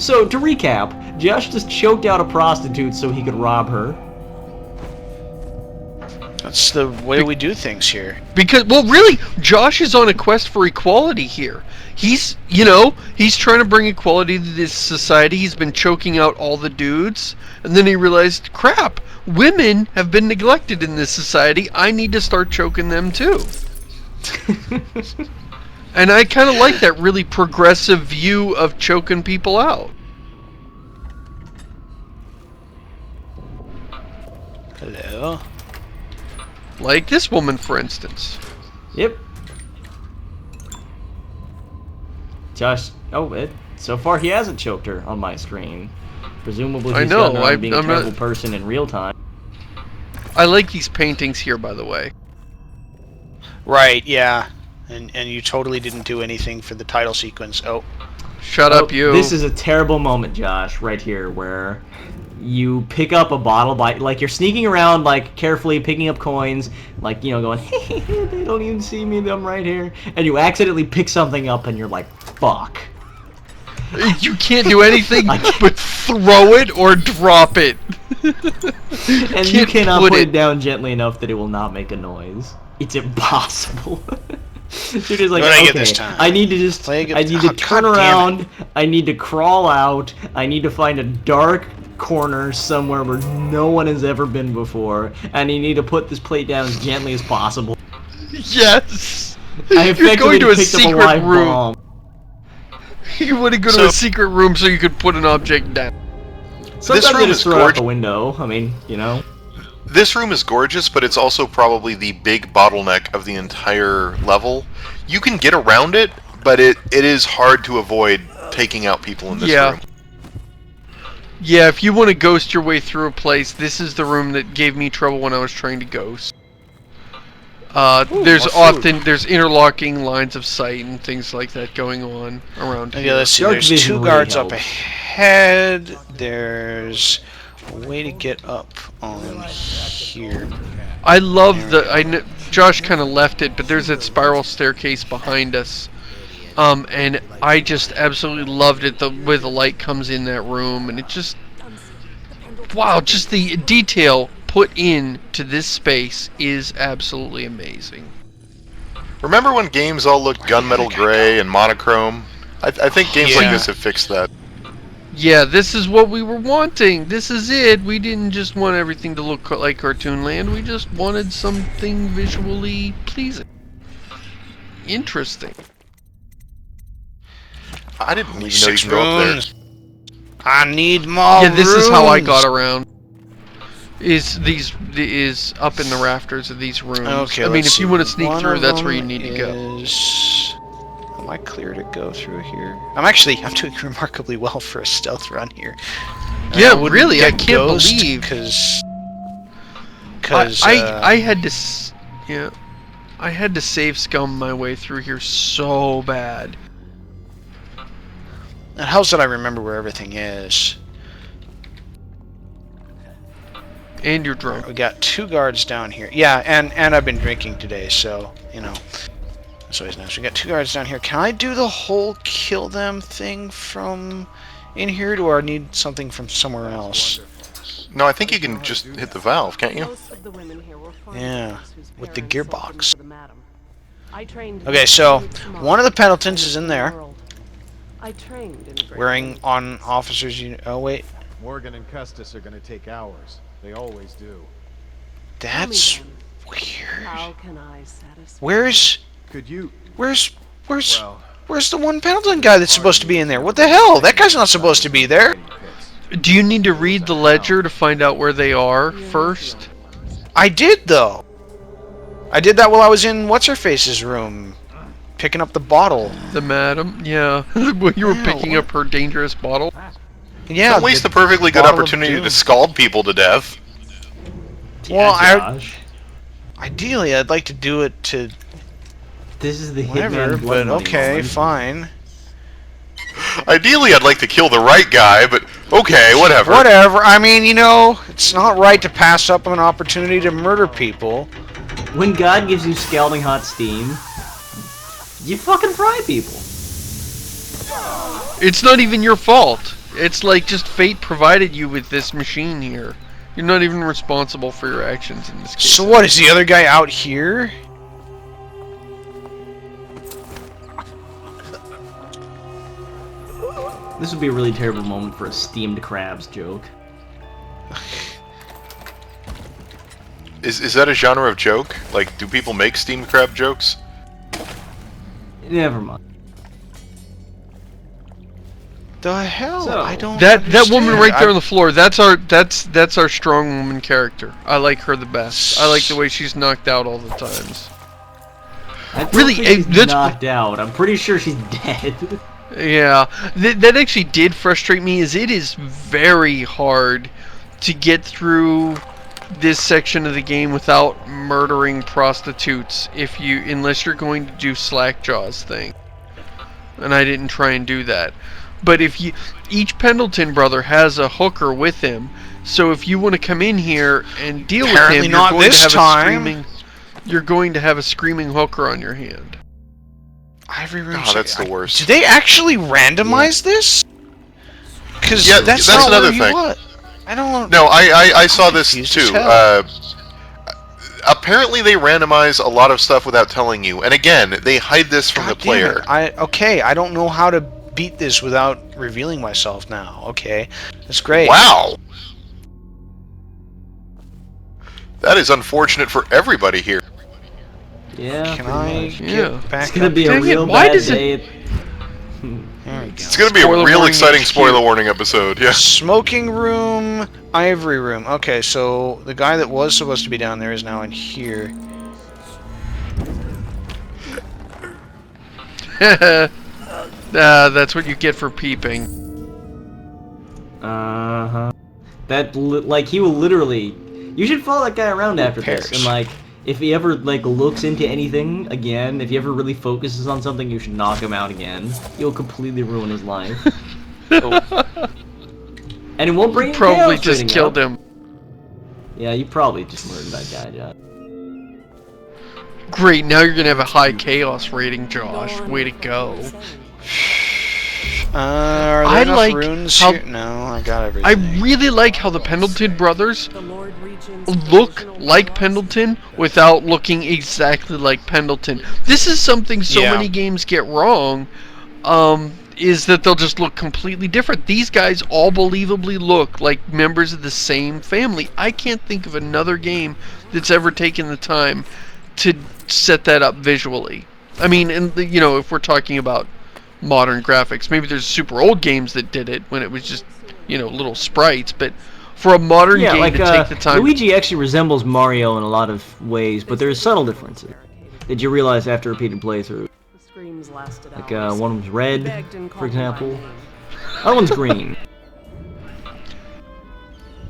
So, to recap, Josh just choked out a prostitute so he could rob her. That's the way we do things here. Because, well, really, Josh is on a quest for equality here. He's trying to bring equality to this society. He's been choking out all the dudes. And then he realized, crap, women have been neglected in this society. I need to start choking them too. And I kind of like that really progressive view of choking people out. Hello? Like this woman, for instance. Yep. Josh, so far he hasn't choked her on my screen. Presumably he's gotten around being a terrible person in real time. I like these paintings here, by the way. Right, yeah. And you totally didn't do anything for the title sequence. Oh. Shut up, you. This is a terrible moment, Josh, right here, where you pick up a bottle like you're sneaking around, like carefully picking up coins, like, you know, going, hey, they don't even see me, I'm right here, and you accidentally pick something up and you're like, fuck. You can't do anything but throw it or drop it. And you cannot put it down gently enough that it will not make a noise. It's impossible. You're just like, okay, I need to turn around, I need to crawl out, I need to find a dark corner somewhere where no one has ever been before, and you need to put this plate down as gently as possible. Yes! You're going to a secret room. Bomb. You want to go to a secret room so you could put an object down. Sometimes this room is throw out the window. I mean, you know. This room is gorgeous, but it's also probably the big bottleneck of the entire level. You can get around it, but it is hard to avoid taking out people in this room. Yeah, if you want to ghost your way through a place, this is the room that gave me trouble when I was trying to ghost. There's interlocking lines of sight and things like that going on around here. Yeah, let's see. There's two guards up ahead. There's a way to get up on here. I love Josh kind of left it, but there's that spiral staircase behind us. And I just absolutely loved it, the way the light comes in that room, and it just, wow, just the detail put into this space is absolutely amazing. Remember when games all looked gunmetal gray and monochrome? I think games like this have fixed that. Yeah, this is what we were wanting. This is it. We didn't just want everything to look like Cartoon Land. We just wanted something visually pleasing. Interesting. I didn't even know you could go up there. I need more Yeah, this is how I got around. Is up in the rafters of these rooms. Okay, I mean, if you want to sneak through, that's where you need to go. Am I clear to go through here? I'm doing remarkably well for a stealth run here. Yeah, really, I can't believe because I had to save scum my way through here so bad. And how's that I remember where everything is? And you're drunk. We got two guards down here. Yeah, and I've been drinking today, so, you know. That's always nice. We got two guards down here. Can I do the whole kill them thing from in here, or do I need something from somewhere else? No, I think you can just hit the valve, can't you? Yeah, with the gearbox. Okay, so one of the Pendletons is in there. Wearing on officers' unit. Oh, wait. Morgan and Custis are going to take hours. They always do. That's weird. Where's the one Pendleton guy that's supposed to be in there? What the hell? That guy's not supposed to be there. Do you need to read the ledger to find out where they are first? I did, though. I did that while I was in What's-Her-Face's room, picking up the bottle. The madam? Yeah. When you were picking up her dangerous bottle? Yeah. Don't waste the perfectly good opportunity to scald people to death. Well, ideally, I'd like to do it to... This is the Hitman but okay, fine. Ideally, I'd like to kill the right guy, but okay, whatever. Whatever. I mean, you know, it's not right to pass up an opportunity to murder people. When God gives you scalding hot steam, you fucking fry people. It's not even your fault. It's like just fate provided you with this machine here. You're not even responsible for your actions in this case. So what, is the other guy out here? This would be a really terrible moment for a steamed crabs joke. Is that a genre of joke? Like, do people make steamed crab jokes? Never mind. The hell? So, I don't. That woman understand. right there on the floor. That's our strong woman character. I like her the best. I like the way she's knocked out all the times. I don't Really, think she's that's knocked out. I'm pretty sure she's dead. Yeah, that actually did frustrate me. Is it is very hard to get through this section of the game without murdering prostitutes unless you're going to do Slackjaw's thing. And I didn't try and do that. But each Pendleton brother has a hooker with him, so if you want to come in here and deal with him, you're going to have a screaming hooker on your hand. Ivory room. Oh, that's the worst. Did they actually randomize this? Because Yeah, that's that's not another where you thing. want. I don't. No, I saw this confused as too. hell. Apparently they randomize a lot of stuff without telling you. And again, they hide this from the God damn player. it. Okay, I don't know how to beat this without revealing myself now. Okay, that's great. Wow! That is unfortunate for everybody here. Yeah. Can I pretty much. get back It's gonna up? be a Dang it, real why bad does it- day. There we go. It's going to be a Spoiler real warning exciting HQ. spoiler warning episode, yeah. Smoking room, ivory room. Okay, so the guy that was supposed to be down there is now in here. That's what you get for peeping. Uh-huh. Like, he will literally... You should follow that guy around after this, and, like, if he ever, like, looks into anything again, if he ever really focuses on something, you should knock him out again. You'll completely ruin his life. And it won't bring you Probably chaos just rating killed up. him. Yeah, you probably just murdered that guy, Josh. Great, now you're gonna have a high chaos rating, Josh. Way to go. Are there I enough like runes how- here? No, I got everything. I really like how the Pendleton brothers look like Pendleton without looking exactly like Pendleton. This is something so Yeah. many games get wrong, is that they'll just look completely different. These guys all believably look like members of the same family. I can't think of another game that's ever taken the time to set that up visually. I mean, and you know, if we're talking about modern graphics, maybe there's super old games that did it when it was just, you know, little sprites, but for a modern Yeah, game like, to take the time... Luigi actually resembles Mario in a lot of ways, but there's subtle differences that you realize after repeated playthrough. Like, one was red, for example. Other one's green.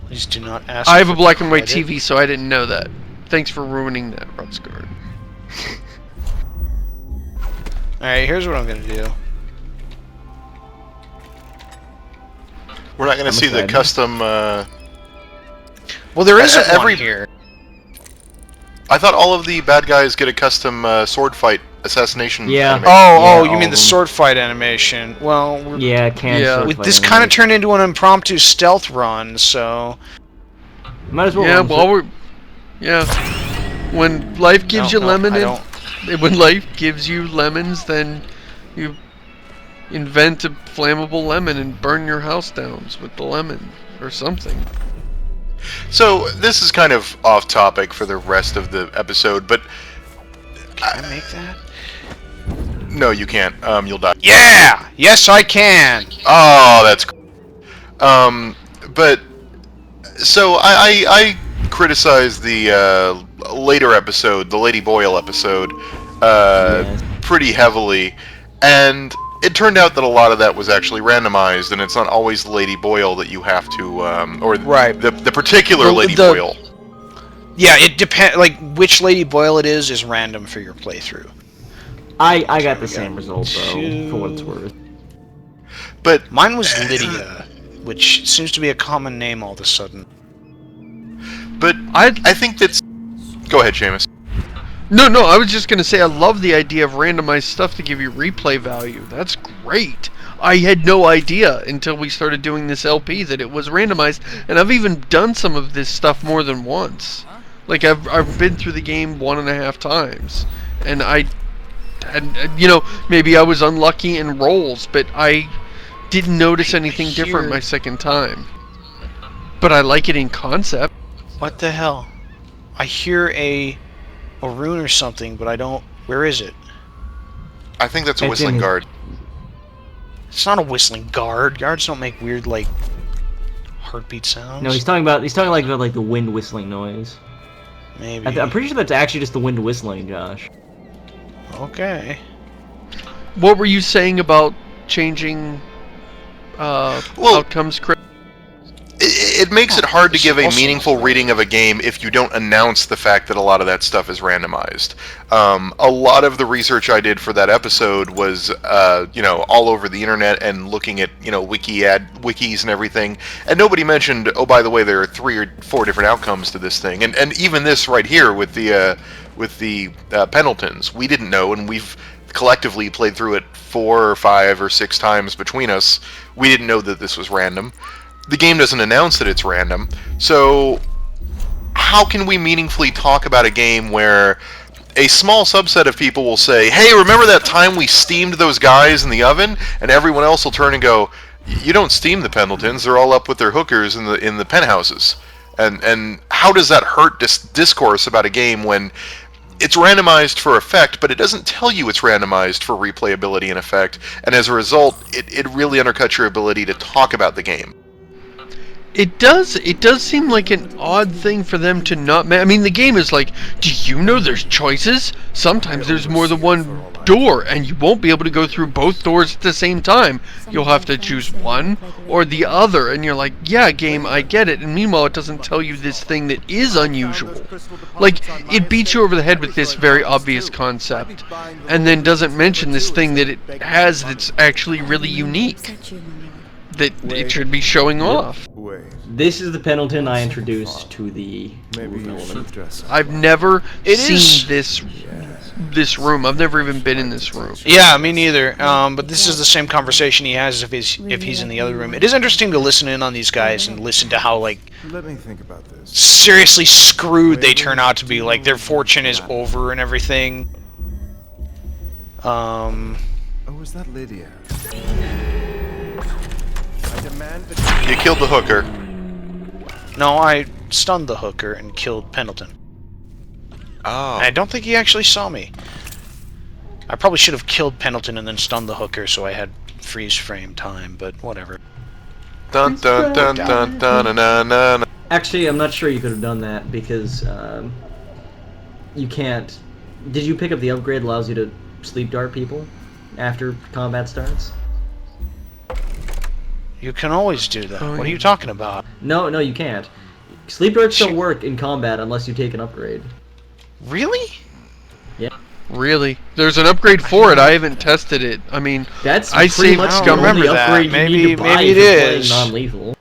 Please do not ask. I have a for black and white credit. TV, so I didn't know that. Thanks for ruining that, Rutsguard. Alright, here's what I'm gonna do. We're not going to see the excited. custom... Well, there isn't one every- here. I thought all of the bad guys get a custom sword fight assassination Yeah. animation. Oh, Yeah, you all mean of the them. sword fight animation? Well, Yeah, can't Yeah. sword fight this anyway. kind of turned into an impromptu stealth run, so Might as well. Yeah, run well, we're... Yeah. When life gives you I lemon, don't. when life gives you lemons, then you invent a flammable lemon and burn your house down with the lemon or something. So, this is kind of off topic for the rest of the episode, but... Can I make that? No, you can't. You'll die. Yeah! Yes, I can! Oh, that's... But... So, I criticized the later episode, the Lady Boyle episode, Yes. pretty heavily, and it turned out that a lot of that was actually randomized, and it's not always Lady Boyle that you have to, or Right. the particular Lady Boyle. Yeah, it depends. Like, which Lady Boyle it is random for your playthrough. I got the same result, though, for what it's worth. But Mine was Lydia, which seems to be a common name all of a sudden. But I think that's... Go ahead, Seamus. No, I was just going to say I love the idea of randomized stuff to give you replay value. That's great. I had no idea until we started doing this LP that it was randomized, and I've even done some of this stuff more than once. Like, I've been through the game 1.5 times, and maybe I was unlucky in rolls, but I didn't notice anything different my second time. But I like it in concept. What the hell? I hear a rune or something, but I don't... Where is it? I think that's a whistling guard. It's not a whistling guard. Guards don't make weird, like, heartbeat sounds. No, he's talking like the wind whistling noise. Maybe. I'm pretty sure that's actually just the wind whistling, Josh. Okay. What were you saying about changing outcomes, Chris? It makes it hard to give a meaningful reading of a game if you don't announce the fact that a lot of that stuff is randomized. A lot of the research I did for that episode was, all over the internet and looking at, wikis and everything. And nobody mentioned, oh, by the way, there are 3 or 4 different outcomes to this thing. And even this right here with the Pendletons, we didn't know, and we've collectively played through it 4 or 5 or 6 times between us. We didn't know that this was random. The game doesn't announce that it's random, so how can we meaningfully talk about a game where a small subset of people will say, hey, remember that time we steamed those guys in the oven? And everyone else will turn and go, you don't steam the Pendletons, they're all up with their hookers in the penthouses. And how does that hurt discourse about a game when it's randomized for effect, but it doesn't tell you it's randomized for replayability and effect, and as a result, it really undercuts your ability to talk about the game. It does seem like an odd thing for them to not... I mean, the game is like, do you know there's choices? Sometimes there's more than one door, and you won't be able to go through both doors at the same time. You'll have to choose one or the other, and you're like, yeah, game, I get it. And meanwhile, it doesn't tell you this thing that is unusual. Like, it beats you over the head with this very obvious concept, and then doesn't mention this thing that it has that's actually really unique, that it should be showing off. This is the Pendleton I introduced to the element. I've never seen this room. I've never even been in this room. Yeah, me neither. But this is the same conversation he has if he's in the other room. It is interesting to listen in on these guys and listen to how, like, let me think about this. Seriously screwed they turn out to be. Like, their fortune is over and everything. Oh, is that Lydia? You killed the hooker. No, I stunned the hooker and killed Pendleton. Oh. And I don't think he actually saw me. I probably should have killed Pendleton and then stunned the hooker so I had freeze frame time, but whatever. Dun dun dun dun dun dun dun dun. Actually, I'm not sure you could have done that because you can't. Did you pick up the upgrade that allows you to sleep dart people after combat starts? You can always do that. What are you talking about? No, you can't. Sleep darts don't work in combat unless you take an upgrade. Really? Yeah. Really? There's an upgrade for it. I haven't tested it. I mean, that's I pretty much the only upgrade you need to buy if you're playing non-lethal.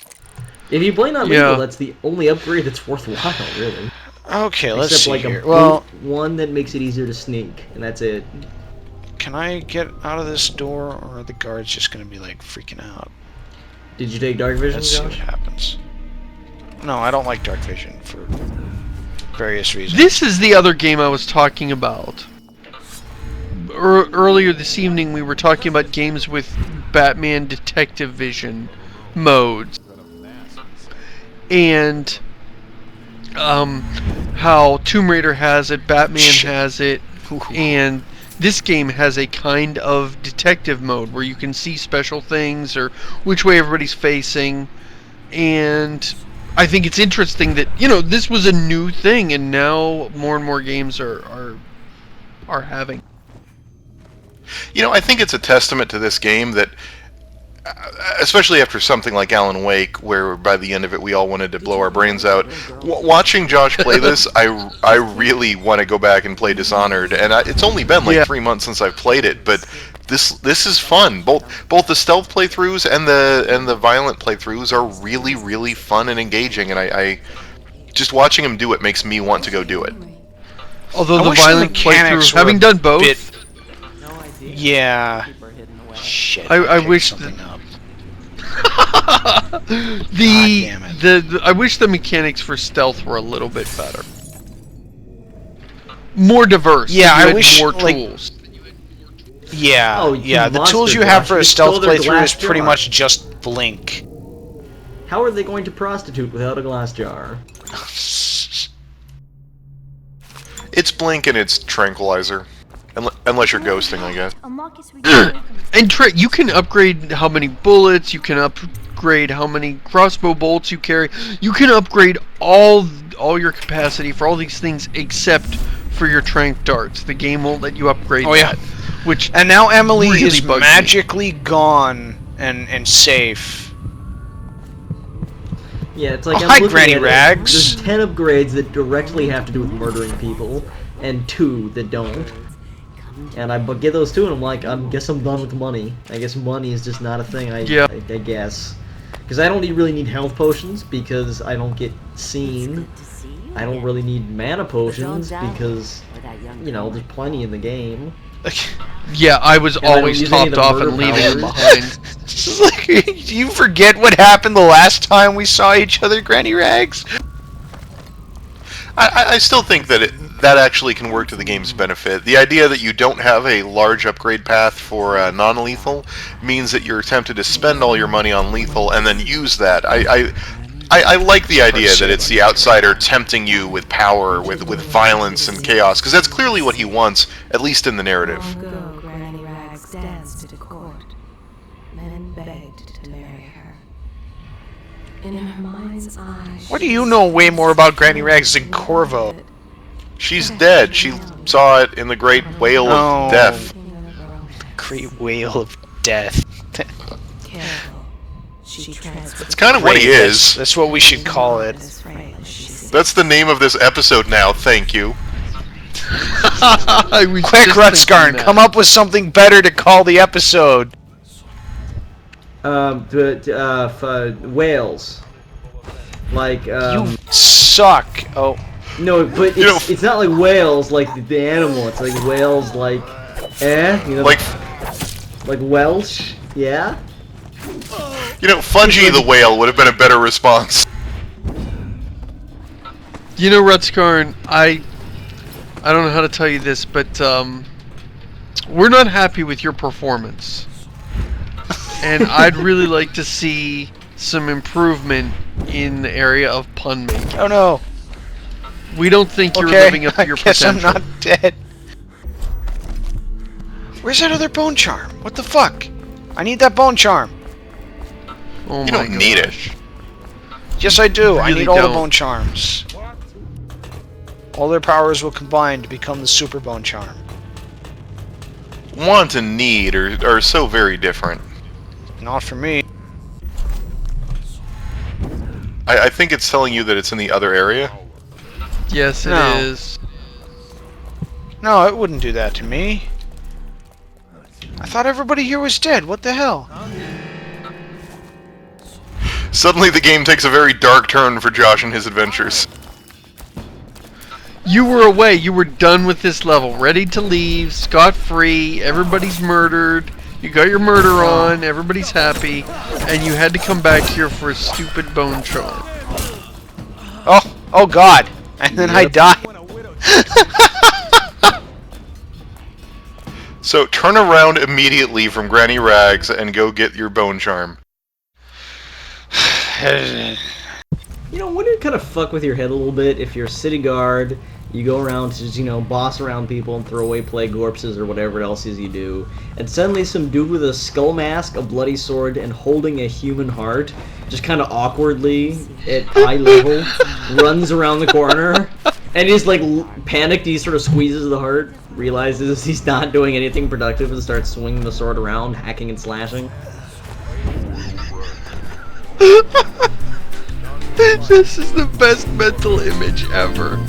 If you play non-lethal, that's the only upgrade that's worthwhile, really. Okay, let's see like here. One that makes it easier to sneak, and that's it. Can I get out of this door, or are the guards just going to be, like, freaking out? Did you take dark vision, Let's see what happens. No, I don't like dark vision for various reasons. This is the other game I was talking about. Earlier this evening, we were talking about games with Batman Detective Vision modes. And how Tomb Raider has it, Batman has it, and this game has a kind of detective mode where you can see special things or which way everybody's facing. And I think it's interesting that, this was a new thing, and now more and more games are having. I think it's a testament to this game that, especially after something like Alan Wake, where by the end of it we all wanted to blow our brains out. Watching Josh play this, I really want to go back and play Dishonored, and it's only been like 3 months since I've played it, but this is fun. Both the stealth playthroughs and the violent playthroughs are really, really fun and engaging, and I just watching him do it makes me want to go do it. Although the violent playthrough, having done both, yeah. Shit. I wish something up. I wish the mechanics for stealth were a little bit better, more diverse. Yeah, I wish more tools. Yeah, yeah. The tools you have for a stealth playthrough is pretty much just blink. How are they going to prostitute without a glass jar? It's blink and it's tranquilizer. Unless you're ghosting, I guess. And you can upgrade how many bullets, you can upgrade how many crossbow bolts you carry. You can upgrade all your capacity for all these things except for your tranq darts. The game won't let you upgrade that. And now Emily is magically gone and safe. Yeah, it's like I'm looking Granny Rags. There's 10 upgrades that directly have to do with murdering people, and 2 that don't. And I get those 2, and I'm like, I guess I'm done with money. I guess money is just not a thing. I guess, because I don't really need health potions because I don't get seen. I don't really need mana potions because, you know, there's plenty in the game. Yeah, I was always topped off and leaving them behind. Do you forget what happened the last time we saw each other, Granny Rags? I still think that that actually can work to the game's benefit. The idea that you don't have a large upgrade path for non-lethal means that you're tempted to spend all your money on lethal and then use that. I like the idea that it's the outsider tempting you with power, with violence and chaos, because that's clearly what he wants, at least in the narrative. Long ago, Granny Rags danced at a court. Men begged to marry her. In her mind's eye, what do you know way more about Granny Rags than Corvo? She's dead. She saw it in the Great Whale of Death. Great Whale of Death. That's kind of what he is. That's what we should call it. That's the name of this episode now, thank you. Quick, Rutskarn, come up with something better to call the episode. Whales. Like, you suck. Oh. No, but it's not like whales like the animal, it's like whales like, you know, like Welsh, yeah? You know, Fungi the whale would have been a better response. You know, Rutskarn, I don't know how to tell you this, but we're not happy with your performance. And I'd really like to see some improvement in the area of pun making. Oh no. We don't think you're living up to your potential. I guess I'm not dead. Where's that other bone charm? What the fuck? I need that bone charm. Oh you don't need it. Yes, I do. I need all the bone charms. All their powers will combine to become the super bone charm. Want and need are so very different. Not for me. I think it's telling you that it's in the other area. Yes, it is. No, it wouldn't do that to me. I thought everybody here was dead. What the hell? Suddenly the game takes a very dark turn for Josh and his adventures. You were away. You were done with this level. Ready to leave. Scot-free. Everybody's murdered. You got your murder on. Everybody's happy. And you had to come back here for a stupid bone charm. Oh God. And then I died. So turn around immediately from Granny Rags and go get your bone charm. You know, wouldn't it kind of fuck with your head a little bit if you're a city guard, you go around to just, you know, boss around people and throw away plague corpses or whatever else is you do, and suddenly some dude with a skull mask, a bloody sword, and holding a human heart, just kind of awkwardly, at eye level, runs around the corner, and he's like panicked, he sort of squeezes the heart, realizes he's not doing anything productive, and starts swinging the sword around, hacking and slashing. This is the best mental image ever.